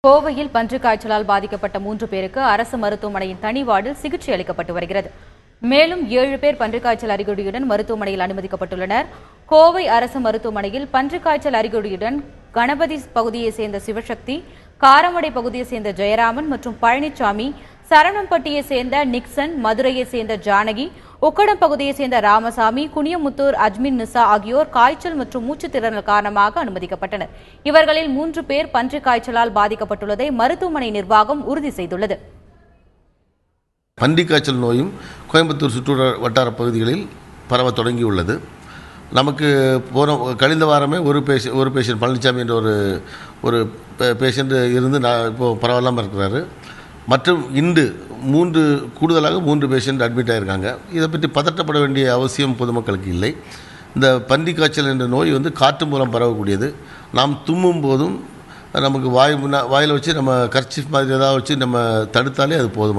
கோவையில் பன்றிக் காய்ச்சலால் பாதிக்கப்பட்ட 3 பேருக்கு அரசு மருத்துவமனையின் தனி வார்டில் சிகிச்சை அளிக்கப்பட்டு வருகிறது. மேலும் 7 பேர் பன்றிக் காய்ச்சல் அறிகுறியுடன் மருத்துவமனையில் அனுமதிக்கப்பட்டுள்ளனர். கோவை அரசு மருத்துவமனையில் பன்றிக் காய்ச்சல் அறிகுறியுடன் கணபதி பகுதியைச் சேர்ந்த சிவசக்தி, காரமடை பகுதியைச் சேர்ந்த ஜெயராமன் மற்றும் பழனிசாமி, சரவணம்பட்டியைச் சேர்ந்த நிக்சன், மதுரையைச் சேர்ந்த ஜானகி, உக்கடம் பகுதியைச் சேர்ந்த ராமசாமி, குனியமுத்தூர் அஜ்மின் நிசா ஆகியோர் காய்ச்சல் மற்றும் மூச்சுத் திணறல் காரணமாக அனுமதிக்கப்பட்டனர். இவர்களில் 3 பேர் பன்றிக் காய்ச்சலால் பாதிக்கப்பட்டுள்ளதை மருத்துவமனை நிர்வாகம் உறுதி செய்துள்ளது. பன்றிக் காய்ச்சல் நோயும் கோயம்புத்தூர் சுற்று வட்டார பகுதிகளில் பரவ தொடங்கியுள்ளது. நமக்கு கழிந்த வாரமே ஒரு பேஷண்ட் பழனிசாமி என்ற ஒரு பேஷண்ட் இருந்து இப்போது பரவாயில்லாமல் இருக்கிறாரு. மற்றும் இன்று கூடுதலாக 3 பேஷண்ட் அட்மிட் ஆகியிருக்காங்க. இதை பற்றி பதட்டப்பட வேண்டிய அவசியம் பொதுமக்களுக்கு இல்லை. இந்த பன்றிக் காய்ச்சல் என்ற நோய் காற்று மூலம் பரவக்கூடியது. நாம் தும்மும் போதும் நமக்கு வாயில் வச்சு நம்ம கர்ச்சீஃப் மாதிரி ஏதாவது வச்சு நம்ம தடுத்தாலே அது போதுமானது.